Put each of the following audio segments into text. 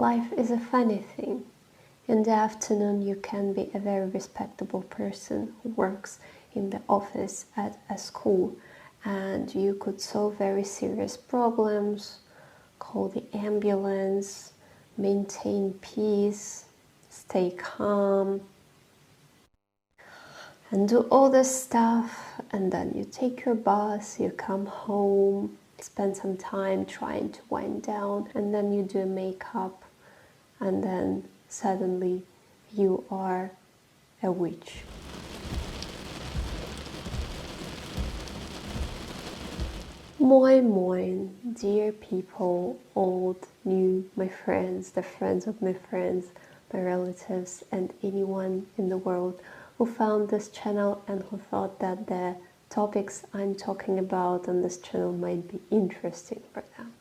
Life is a funny thing. In the afternoon, you can be a very respectable person who works in the office at a school, and you could solve very serious problems, call the ambulance, maintain peace, stay calm, and do all this stuff. And then you take your bus, you come home, spend some time trying to wind down, and then you do makeup, and then suddenly you are a witch. Moin moin, dear people, old, new, my friends, the friends of my friends, my relatives, and anyone in the world who found this channel and who thought that the topics I'm talking about on this channel might be interesting for them.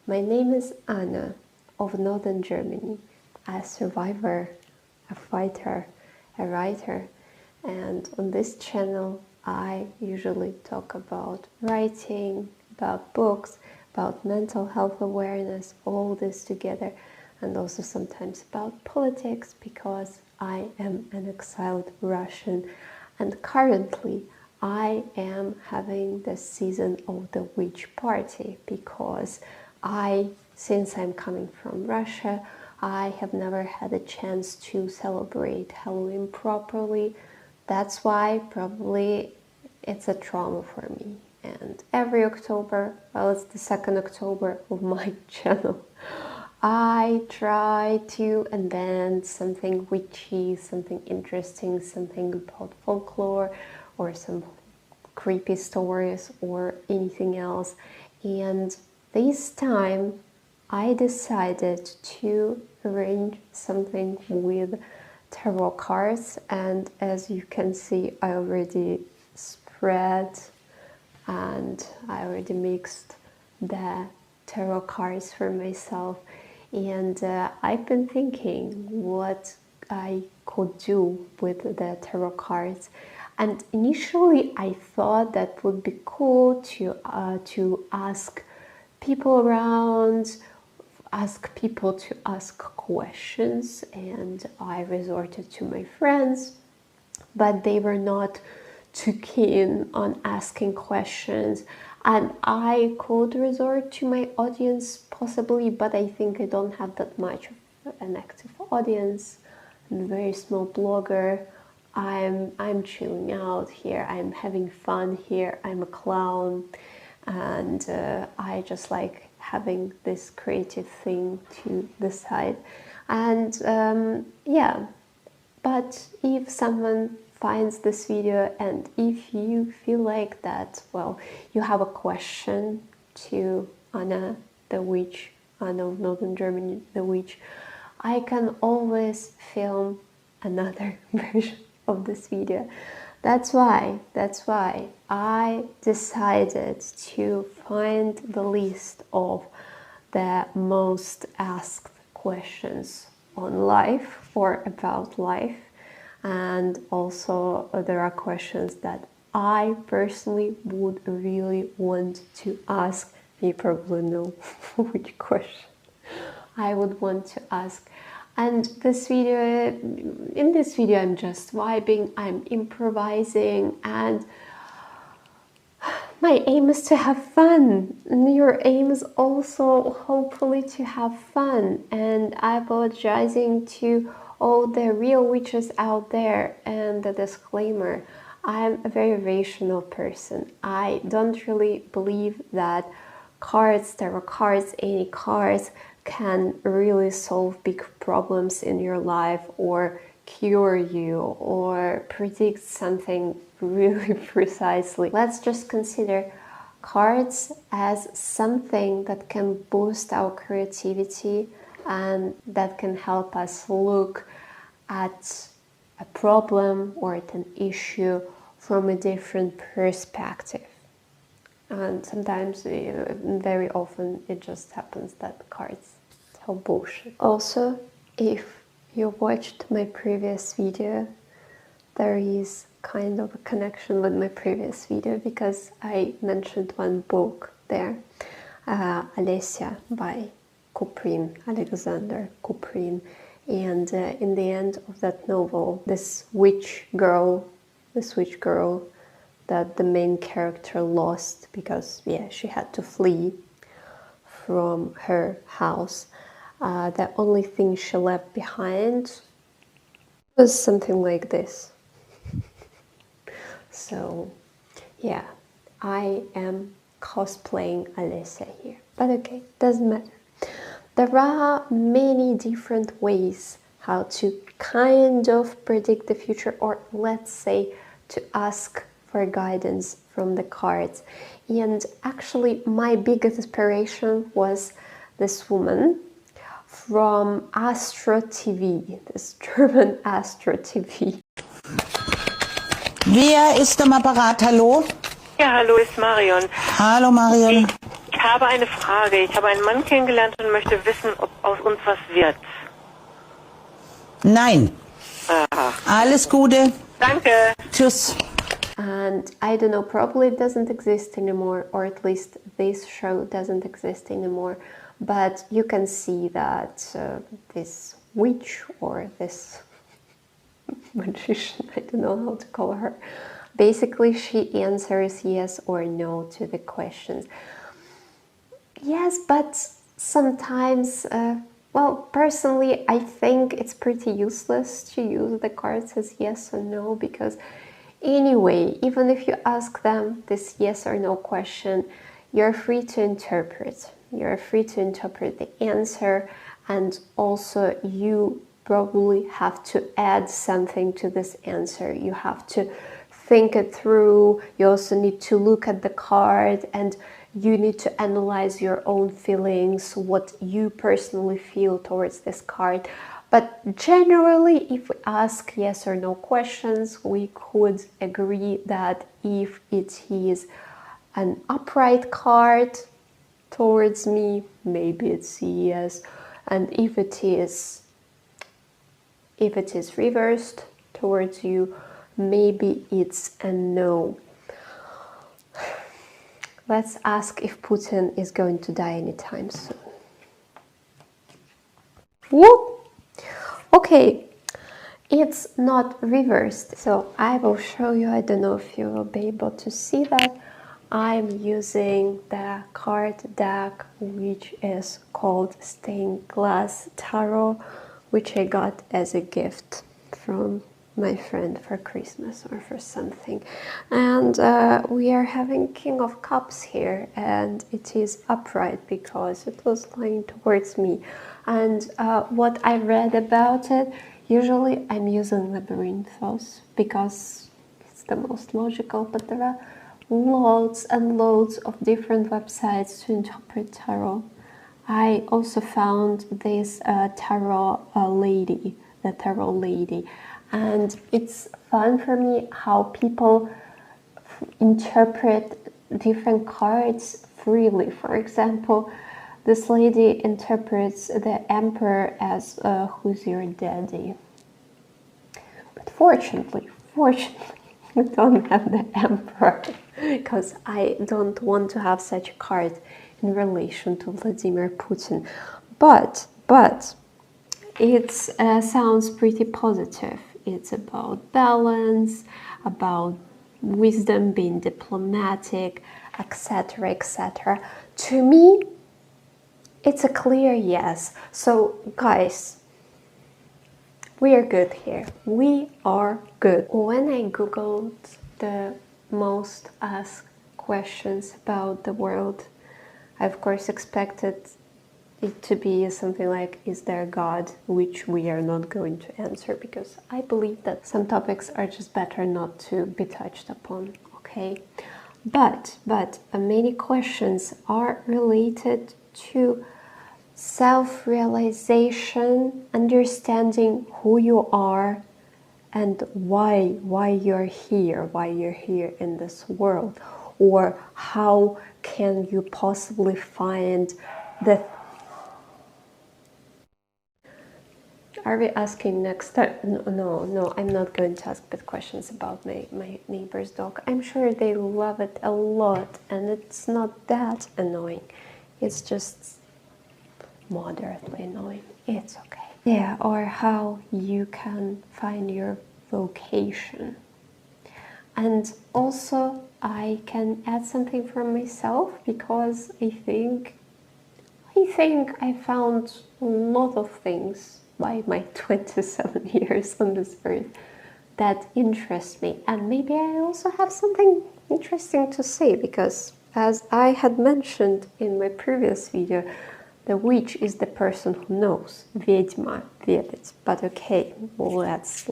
My name is Anna of Northern Germany, a survivor, a fighter, a writer, and on this channel I usually talk about writing, about books, about mental health awareness, all this together, and also sometimes about politics, because I am an exiled Russian and currently I am having the season of the witch party, because since I'm coming from Russia, I have never had a chance to celebrate Halloween properly. That's why probably it's a trauma for me. And every October, well, it's the second October of my channel, I try to invent something witchy, something interesting, something about folklore or some creepy stories or anything else. And this time I decided to arrange something with tarot cards, and as you can see, I already spread and I already mixed the tarot cards for myself, and I've been thinking what I could do with the tarot cards. And initially I thought that would be cool to ask people around, ask people to ask questions, and I resorted to my friends, but they were not too keen on asking questions. And I could resort to my audience possibly, but I think I don't have that much of an active audience. I'm a very small blogger. I'm chilling out here. I'm having fun here. I'm a clown, and I just like having this creative thing to the side. And yeah, but if someone finds this video and if you feel like that, well, you have a question to Anna the Witch, Anna of Northern Germany the Witch, I can always film another version of this video. That's why I decided to find the list of the most asked questions on life or about life. And also there are questions that I personally would really want to ask. You probably know which question I would want to ask. And in this video I'm just vibing, I'm improvising, and my aim is to have fun. And your aim is also hopefully to have fun. And I apologizing to all the real witches out there, and the disclaimer, I'm a very rational person. I don't really believe that cards, tarot cards, any cards can really solve big problems in your life or cure you or predict something really precisely. Let's just consider cards as something that can boost our creativity and that can help us look at a problem or at an issue from a different perspective. And sometimes, very often, it just happens that cards tell bullshit. Also, if you watched my previous video, there is kind of a connection with my previous video because I mentioned one book there, Alessia by Kuprin, Alexander Kuprin. And in the end of that novel, this witch girl that the main character lost because, yeah, she had to flee from her house. The only thing she left behind was something like this. So, yeah, I am cosplaying Alessia here. But okay, doesn't matter. There are many different ways how to kind of predict the future, or let's say to ask for guidance from the cards. And actually my biggest inspiration was this woman from Astro TV, this German Astro TV. Wer ist am Apparat? Hallo? Ja, hallo, ist Marion. Hallo Marion. Ich habe eine Frage. Ich habe einen Mann kennengelernt und möchte wissen, ob aus uns was wird. Nein. Aha. Alles Gute. Danke. Tschüss. And I don't know, probably it doesn't exist anymore, or at least this show doesn't exist anymore. But you can see that this witch or this magician, I don't know how to call her, basically she answers yes or no to the questions. Yes, but sometimes, well, personally, I think it's pretty useless to use the cards as yes or no, because anyway, even if you ask them this yes or no question, you're free to interpret. You're free to interpret the answer, and also you probably have to add something to this answer. You have to think it through. You also need to look at the card, and you need to analyze your own feelings, what you personally feel towards this card. But generally, if we ask yes or no questions, we could agree that if it is an upright card towards me, maybe it's yes, and if it is reversed towards you, maybe it's a no. Let's ask if Putin is going to die anytime soon. Whoop! Okay, it's not reversed, so I will show you. I don't know if you will be able to see that. I'm using the card deck, which is called Stained Glass Tarot, which I got as a gift from my friend for Christmas or for something. And we are having King of Cups here, and it is upright because it was lying towards me. And what I read about it, usually I'm using Labyrinthos because it's the most logical, but there are loads and loads of different websites to interpret tarot. I also found this tarot lady, the tarot lady, and it's fun for me how people interpret different cards freely. For example, this lady interprets the Emperor as who's your daddy. But fortunately, I don't have the Emperor, because I don't want to have such a card in relation to Vladimir Putin. But it sounds pretty positive. It's about balance, about wisdom, being diplomatic, etc., etc. To me, it's a clear yes. So, guys, we are good here. We are good. When I googled the most asked questions about the world, I of course expected it to be something like, is there a God? Which we are not going to answer, because I believe that some topics are just better not to be touched upon, okay? But many questions are related to self-realization, understanding who you are and why you're here in this world, or how can you possibly find the... Are we asking next time? No, I'm not going to ask bad questions about my neighbor's dog. I'm sure they love it a lot, and it's not that annoying. It's just moderately annoying. It's okay. Yeah, or how you can find your vocation. And also I can add something from myself, because I think I found a lot of things by my 27 years on this earth that interest me. And maybe I also have something interesting to say, because as I had mentioned in my previous video, the witch is the person who knows. Ведьма ведет. But okay, let's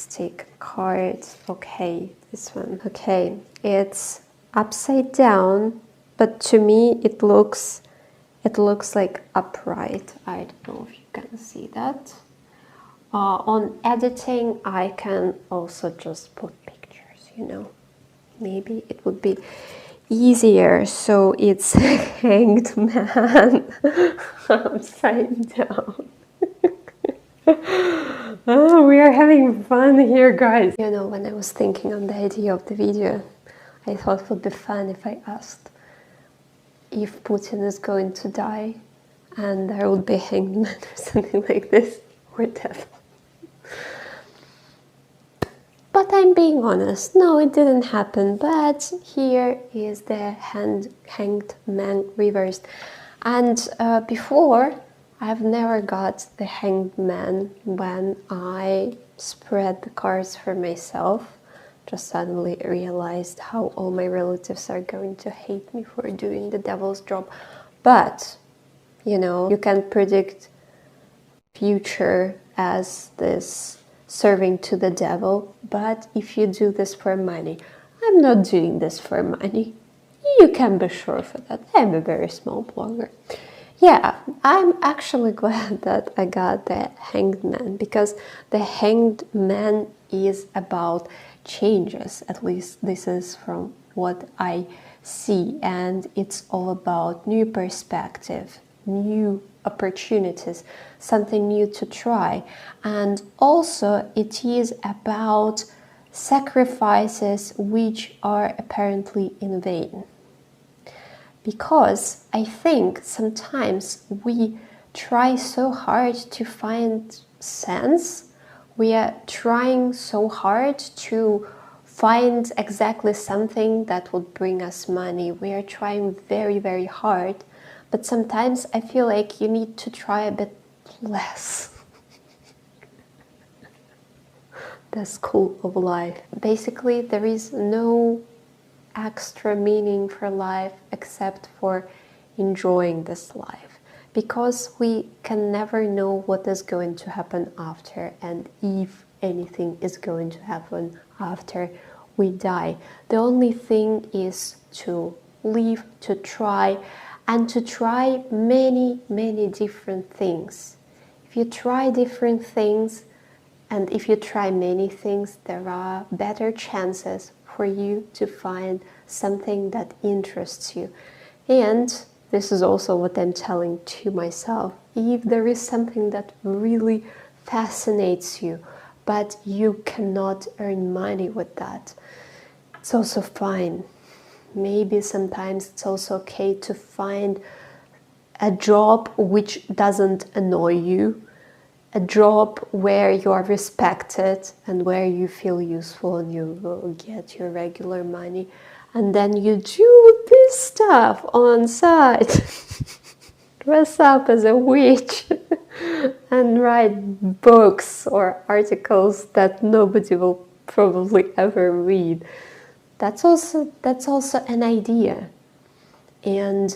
take a card. Okay, this one. Okay, it's upside down, but to me it looks like upright. I don't know if you can see that. On editing, I can also just put pictures, you know. Maybe it would be easier. So it's hanged man upside down. Oh, we are having fun here, guys. You know, when I was thinking on the idea of the video, I thought it would be fun if I asked if Putin is going to die and there would be a hanged man or something like this, or devil. But I'm being honest, no, it didn't happen. But here is the hanged man reversed. And before, I've never got the hanged man when I spread the cards for myself. Just suddenly realized how all my relatives are going to hate me for doing the devil's job. But, you know, you can predict future as this serving to the devil. But if you do this for money, I'm not doing this for money. You can be sure for that. I'm a very small blogger. Yeah, I'm actually glad that I got the hanged man, because the hanged man is about changes. At least this is from what I see, and it's all about new perspective, new opportunities, something new to try. And also it is about sacrifices which are apparently in vain. Because I think sometimes we try so hard to find sense, we are trying so hard to find exactly something that would bring us money. We are trying very, very hard, but sometimes I feel like you need to try a bit less. The school of life. Basically, there is no extra meaning for life except for enjoying this life, because we can never know what is going to happen after, and if anything is going to happen after we die. The only thing is to live, to try, and to try many, many different things. If you try different things, and if you try many things, there are better chances for you to find something that interests you. And this is also what I'm telling to myself. If there is something that really fascinates you, but you cannot earn money with that, it's also fine. Maybe sometimes it's also okay to find a job which doesn't annoy you, a job where you are respected and where you feel useful and you will get your regular money, and then you do this stuff on side. Dress up as a witch and write books or articles that nobody will probably ever read. That's also an idea. And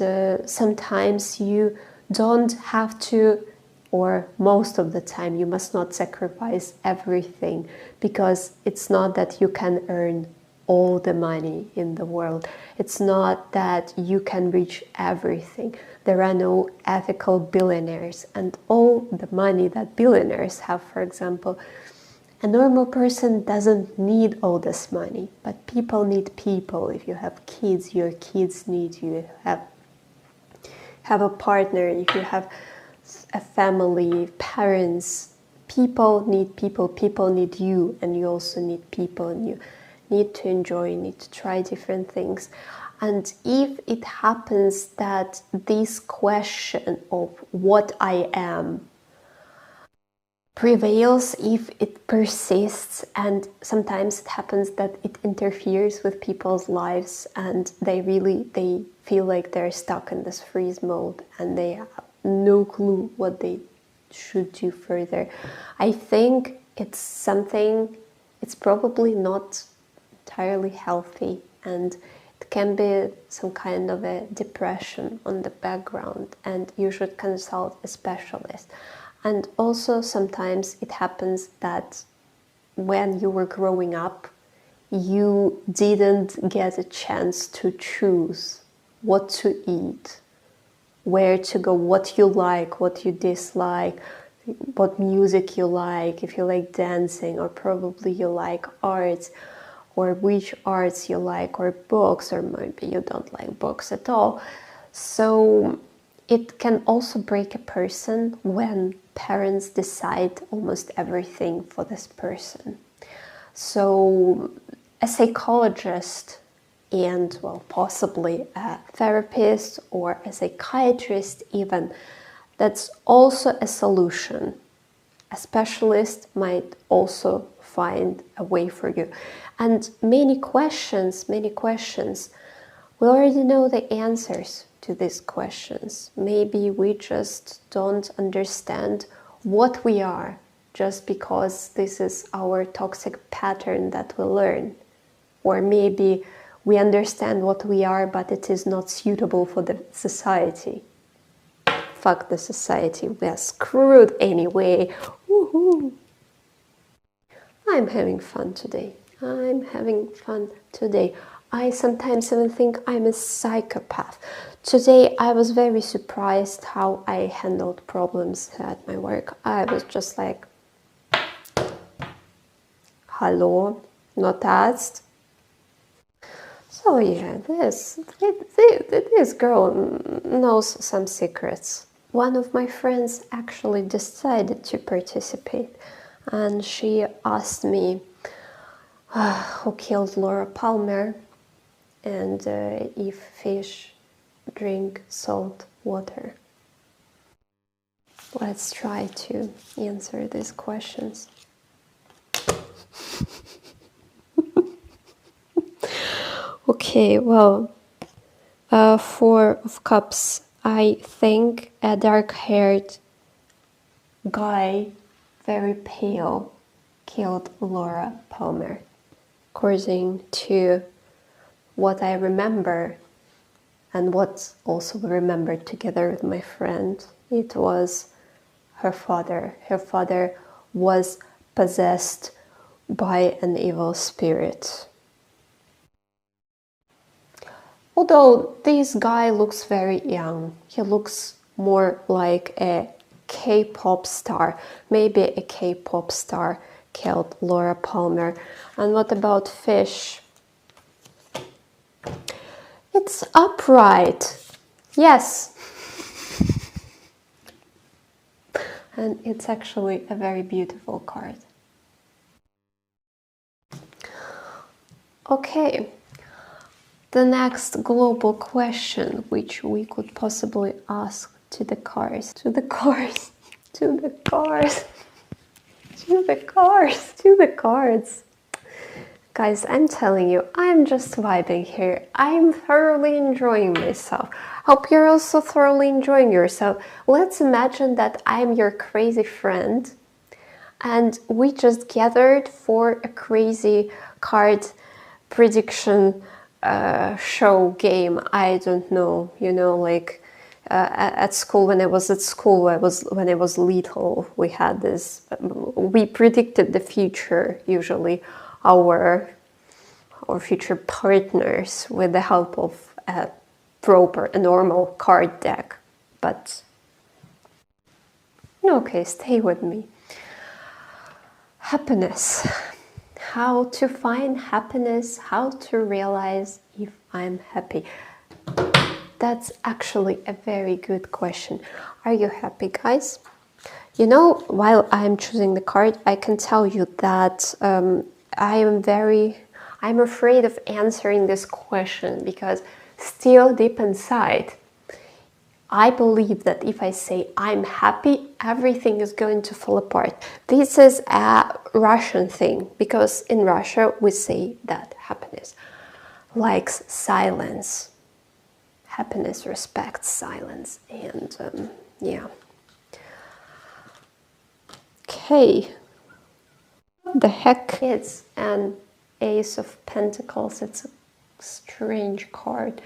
sometimes you don't have to, or most of the time you must not sacrifice everything, because it's not that you can earn all the money in the world. It's not that you can reach everything. There are no ethical billionaires, and all the money that billionaires have, for example, a normal person doesn't need all this money, but people need people. If you have kids, your kids need you. Have a partner, if you have a family, parents, people need you, and you also need people, and you need to enjoy, you need to try different things. And if it happens that this question of what I am prevails, if it persists, and sometimes it happens that it interferes with people's lives and they feel like they're stuck in this freeze mode and they have no clue what they should do further, I think it's probably not entirely healthy, and it can be some kind of a depression on the background, and you should consult a specialist. And also sometimes it happens that when you were growing up, you didn't get a chance to choose what to eat, where to go, what you like, what you dislike, what music you like, if you like dancing, or probably you like arts, or which arts you like, or books, or maybe you don't like books at all. So it can also break a person when parents decide almost everything for this person. So a psychologist and, well, possibly a therapist or a psychiatrist even, that's also a solution. A specialist might also find a way for you. And many questions, we already know the answers to these questions. Maybe we just don't understand what we are, just because this is our toxic pattern that we learn. Or maybe we understand what we are, but it is not suitable for the society. Fuck the society, we are screwed anyway. Woohoo! I'm having fun today. I sometimes even think I'm a psychopath. Today I was very surprised how I handled problems at my work. I was just like, hello, not asked. So yeah, this girl knows some secrets. One of my friends actually decided to participate, and she asked me who killed Lora Palmer, and if fish drink salt water. Let's try to answer these questions. Okay, well, Four of Cups. I think a dark-haired guy, very pale, killed Lora Palmer. According to what I remember, and what also we remembered together with my friend, it was her father. Her father was possessed by an evil spirit. Although this guy looks very young, he looks more like a K-pop star. Maybe a K-pop star killed Lora Palmer. And what about fish? It's upright. Yes. And it's actually a very beautiful card. Okay. The next global question which we could possibly ask to the cards. Guys, I'm telling you, I'm just vibing here. I'm thoroughly enjoying myself. Hope you're also thoroughly enjoying yourself. Let's imagine that I'm your crazy friend and we just gathered for a crazy card prediction show game. I don't know, you know, like at school, when I was little, we had this, we predicted the future, usually our future partners, with the help of a normal card deck. But okay, stay with me. Happiness. How to find happiness, how to realize if I'm happy. That's actually a very good question. Are you happy, guys? You know, while I'm choosing the card, I can tell you that I'm afraid of answering this question, because still deep inside, I believe that if I say I'm happy, everything is going to fall apart. This is a Russian thing, because in Russia we say that happiness likes silence. Happiness respects silence. And yeah. Okay. The heck is an Ace of Pentacles. It's a strange card.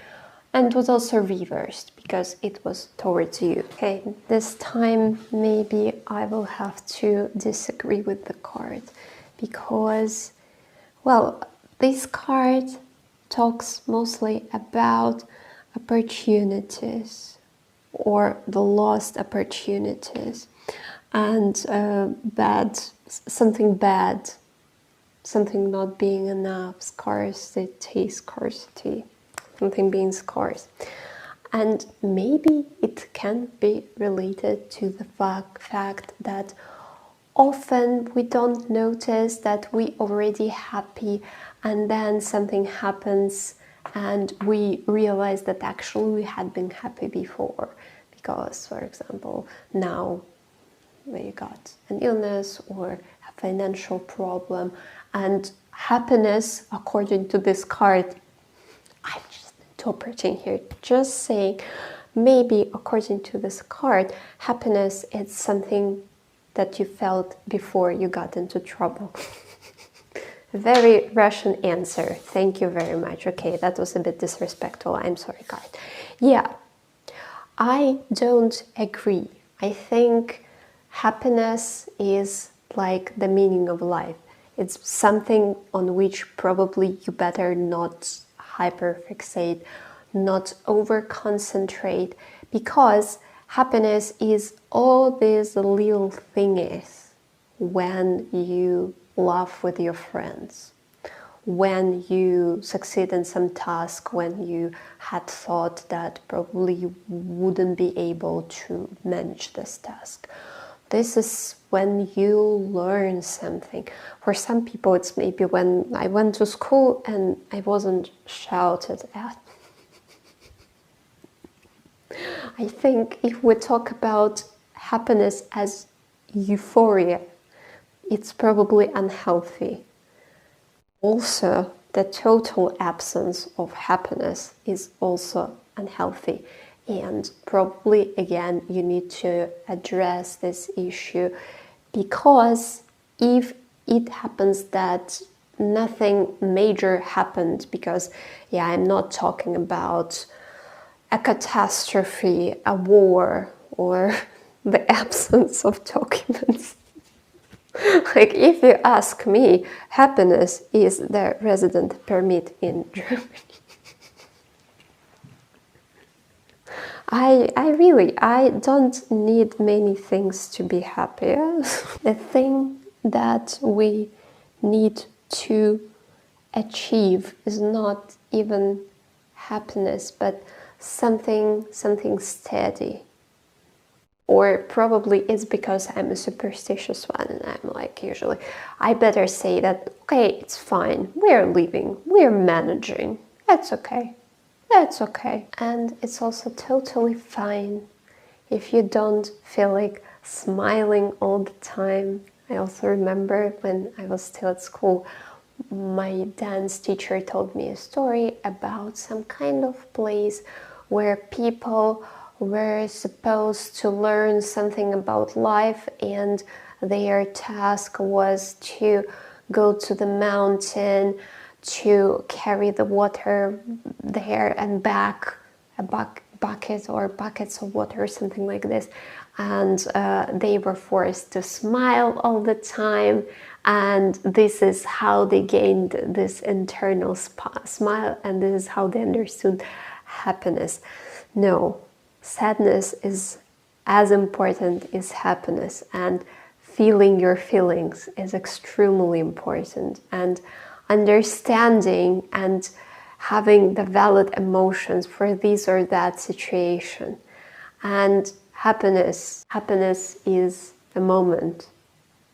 And was also reversed because it was towards you. Okay, this time maybe I will have to disagree with the card because, well, this card talks mostly about opportunities or the lost opportunities and something bad, something not being enough, scarcity, something being scarce. And maybe it can be related to the fact that often we don't notice that we already happy, and then something happens and we realize that actually we had been happy before. Because, for example, now we got an illness or a financial problem, and happiness, according to this card, I'm just interpreting here, just saying, maybe according to this card, happiness is something that you felt before you got into trouble. Very Russian answer. Thank you very much. Okay, that was a bit disrespectful. I'm sorry, card. Yeah, I don't agree. I think happiness is like the meaning of life. It's something on which probably you better not hyperfixate, not over concentrate, because happiness is all these little things. When you laugh with your friends, when you succeed in some task, when you had thought that probably you wouldn't be able to manage this task. This is when you learn something. For some people, it's maybe when I went to school and I wasn't shouted at. I think if we talk about happiness as euphoria, it's probably unhealthy. Also, the total absence of happiness is also unhealthy. And probably, again, you need to address this issue, because if it happens that nothing major happened, because, yeah, I'm not talking about a catastrophe, a war, or the absence of documents. Like, if you ask me, happiness is the resident permit in Germany. I don't need many things to be happy. The thing that we need to achieve is not even happiness, but something steady. Or probably it's because I'm a superstitious one and I'm like, usually, I better say that, okay, it's fine, we're living, we're managing, that's okay. That's okay. And it's also totally fine if you don't feel like smiling all the time. I also remember when I was still at school, my dance teacher told me a story about some kind of place where people were supposed to learn something about life, and their task was to go to the mountain, to carry the water there and back, a bucket or buckets of water or something like this. And they were forced to smile all the time, and this is how they gained this internal smile, and this is how they understood happiness. No, sadness is as important as happiness, and feeling your feelings is extremely important, and understanding and having the valid emotions for this or that situation. And happiness is a moment.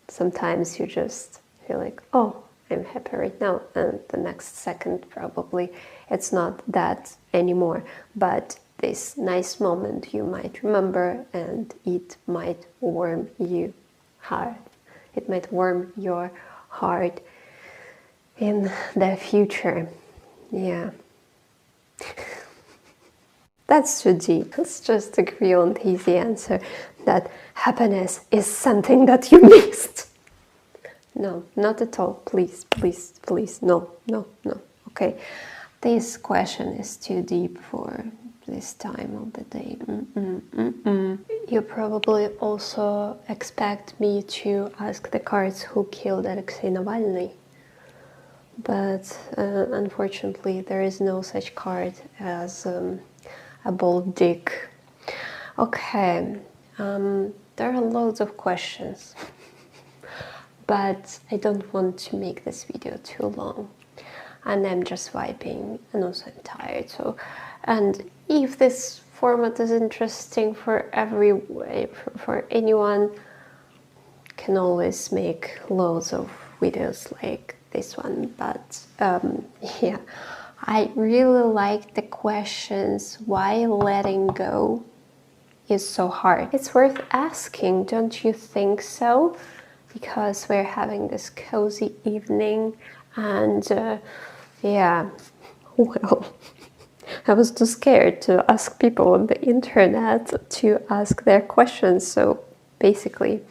Sometimes you just feel like, oh, I'm happy right now, and the next second probably it's not that anymore. But this nice moment you might remember, and it might warm you heart. It might warm your heart in the future. Yeah. That's too deep. Let's just agree on the easy answer that happiness is something that you missed. No, not at all. Please, please, please. No, no, no. Okay. This question is too deep for this time of the day. You probably also expect me to ask the cards who killed Alexei Navalny. But unfortunately, there is no such card as a bold dick. Okay, there are loads of questions, but I don't want to make this video too long, and I'm just vibing, and also I'm tired. So, and if this format is interesting for for anyone, can always make loads of videos like this one. But yeah, I really like the questions why letting go is so hard. It's worth asking, don't you think so? Because we're having this cozy evening, and yeah, well, I was too scared to ask people on the internet to ask their questions. So basically,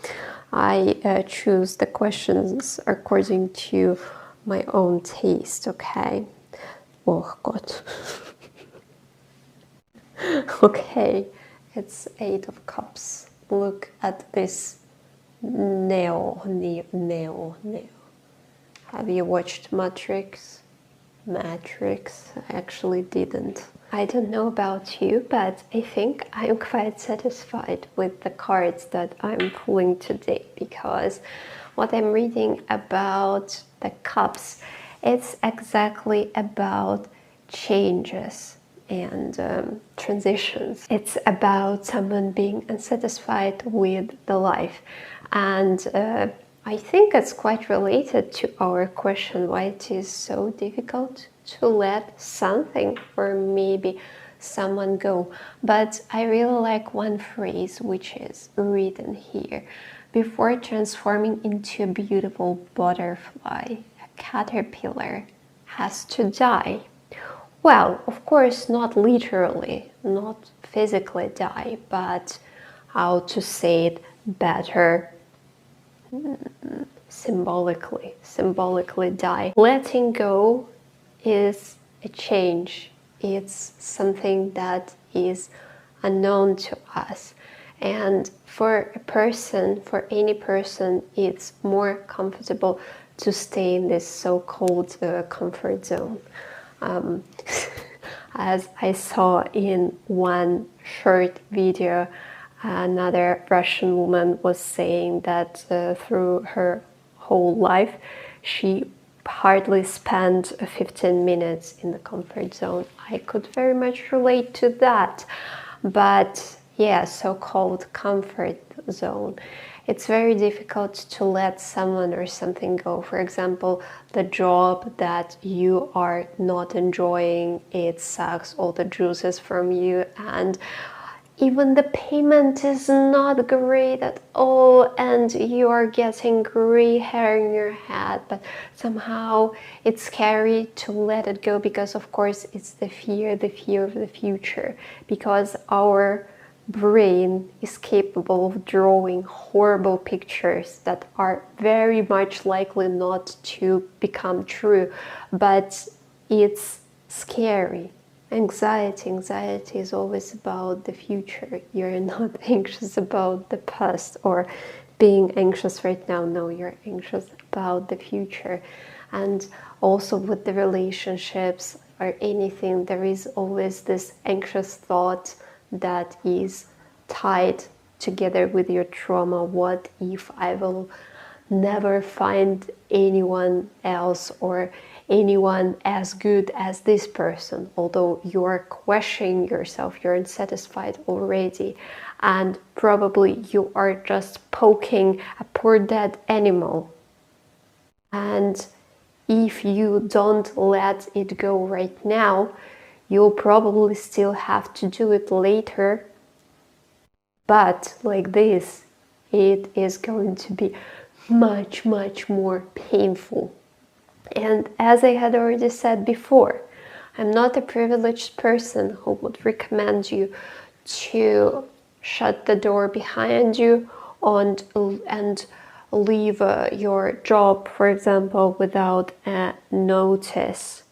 I choose the questions according to my own taste, okay? Oh, God. Okay, it's 8 of Cups. Look at this Neo. Have you watched Matrix? Matrix? I actually didn't. I don't know about you, but I think I'm quite satisfied with the cards that I'm pulling today, because what I'm reading about the cups, it's exactly about changes and transitions. It's about someone being unsatisfied with the life, and I think it's quite related to our question why it is so difficult to let something or maybe someone go. But I really like one phrase which is written here: before transforming into a beautiful butterfly, a caterpillar has to die. Well, of course, not literally, not physically die, but how to say it better, symbolically die. Letting go is a change. It's something that is unknown to us. And for a person, for any person, it's more comfortable to stay in this so-called comfort zone. As I saw in one short video, another Russian woman was saying that through her whole life, she hardly spent 15 minutes in the comfort zone. I could very much relate to that. But yeah, so-called comfort zone. It's very difficult to let someone or something go. For example, the job that you are not enjoying, it sucks all the juices from you, and even the payment is not great at all, and you are getting gray hair in your head, but somehow it's scary to let it go, because of course it's the fear of the future, because our brain is capable of drawing horrible pictures that are very much likely not to become true, but it's scary. Anxiety is always about the future. You're not anxious about the past or being anxious right now. No, you're anxious about the future. And also with the relationships or anything, there is always this anxious thought that is tied together with your trauma. What if I will never find anyone else or anyone as good as this person, although you're questioning yourself, you're unsatisfied already, and probably you are just poking a poor dead animal. And if you don't let it go right now, you'll probably still have to do it later. But like this, it is going to be much, much more painful. And as I had already said before, I'm not a privileged person who would recommend you to shut the door behind you and leave your job, for example, without a notice,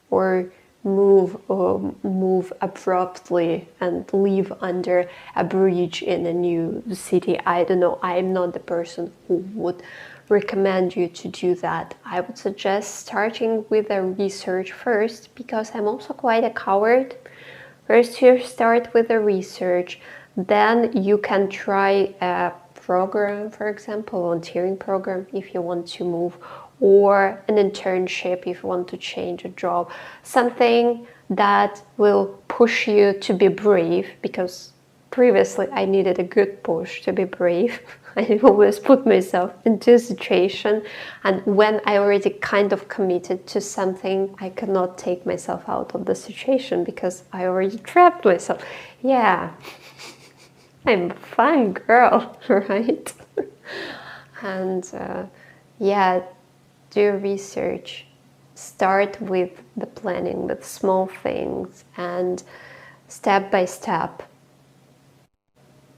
or move abruptly and leave under a bridge in a new city. I don't know. I'm not the person who would recommend you to do that. I would suggest starting with a research first, because I'm also quite a coward. First you start with the research, then you can try a program, for example, volunteering program if you want to move, or an internship if you want to change a job. Something that will push you to be brave, because previously I needed a good push to be brave. I always put myself into a situation, and when I already kind of committed to something, I cannot take myself out of the situation because I already trapped myself. Yeah, I'm a fun girl, right? And yeah, do research. Start with the planning, with small things, and step by step,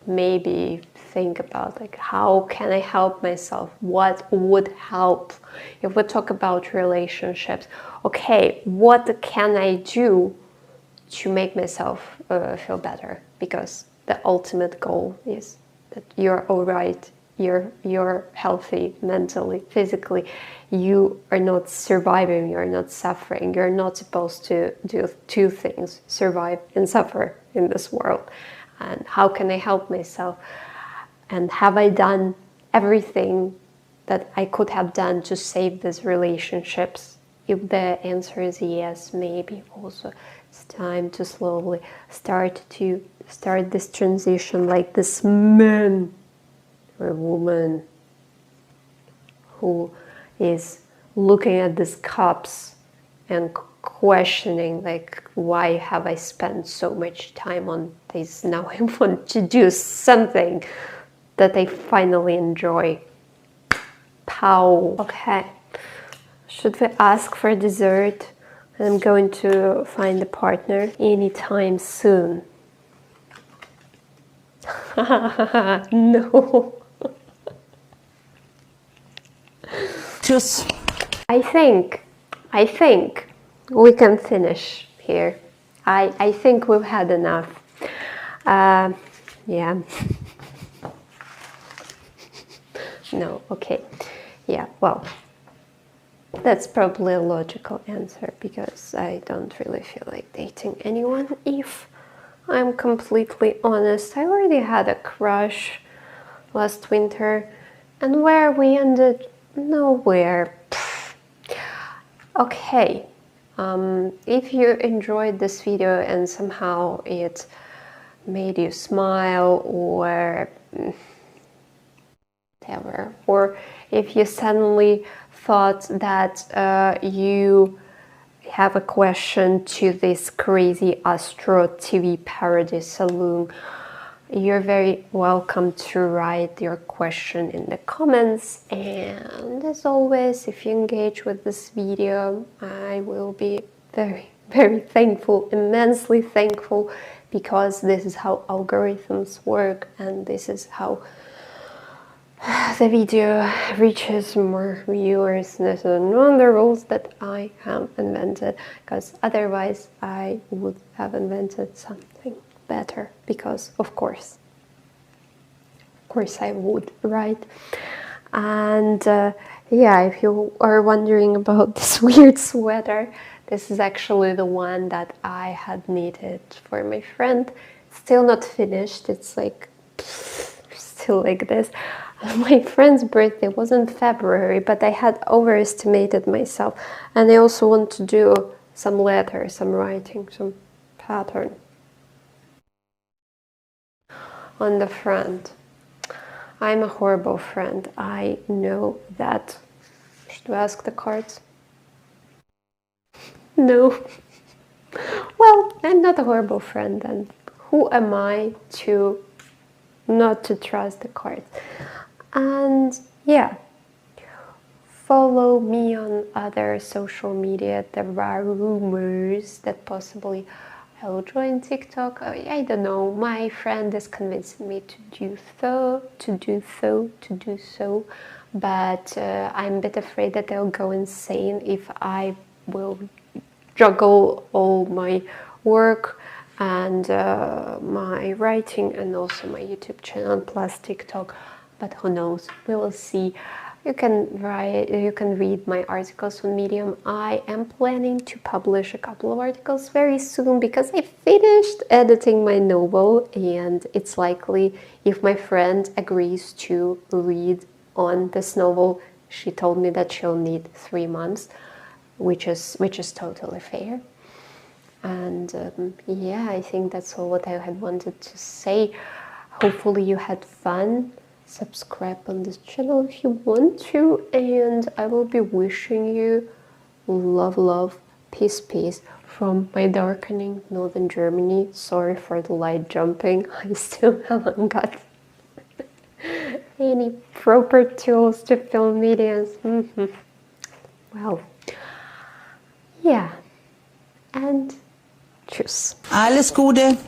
maybe think about, like, how can I help myself? What would help? If we talk about relationships, okay, what can I do to make myself feel better? Because the ultimate goal is that you're all right, you're healthy mentally, physically, you are not surviving, you're not suffering. You're not supposed to do two things: survive and suffer in this world. And how can I help myself? And have I done everything that I could have done to save these relationships? If the answer is yes, maybe also it's time to slowly start this transition, like this man or woman who is looking at these cups and questioning, like, why have I spent so much time on this? Now I want to do something that I finally enjoy. Pow. Okay. Should we ask for dessert? I'm going to find a partner anytime soon. No. Tschüss. I think we can finish here. I think we've had enough. Yeah. No, okay. Yeah, well, that's probably a logical answer, because I don't really feel like dating anyone, if I'm completely honest. I already had a crush last winter, and where we ended, nowhere. Okay, if you enjoyed this video and somehow it made you smile, or whatever, or if you suddenly thought that you have a question to this crazy Astro TV parody saloon, you're very welcome to write your question in the comments. And as always, if you engage with this video, I will be very, very thankful, immensely thankful, because this is how algorithms work, and this is how the video reaches more viewers. This is one of the rules that I have invented, because otherwise I would have invented something better, because of course I would, right? And yeah, if you are wondering about this weird sweater, this is actually the one that I had knitted for my friend. Still not finished, it's like still like this. My friend's birthday was in February, but I had overestimated myself, and I also want to do some letters, some writing, some pattern on the front. I'm a horrible friend, I know that. Should we ask the cards? No. Well, I'm not a horrible friend then. Who am I to not to trust the cards? And yeah, follow me on other social media. There are rumors that possibly I will join TikTok. I don't know. My friend is convincing me to do so. But I'm a bit afraid that I'll go insane if I will juggle all my work and my writing and also my YouTube channel plus TikTok. But who knows? We will see. You can read my articles on Medium. I am planning to publish a couple of articles very soon because I finished editing my novel, and it's likely if my friend agrees to read on this novel, she told me that she'll need 3 months, which is totally fair. And yeah, I think that's all what I had wanted to say. Hopefully you had fun. Subscribe on this channel if you want to, and I will be wishing you love, peace from my darkening northern Germany. Sorry for the light jumping. I still haven't got any proper tools to film videos. Well, yeah, and tschüss. Alles Gute.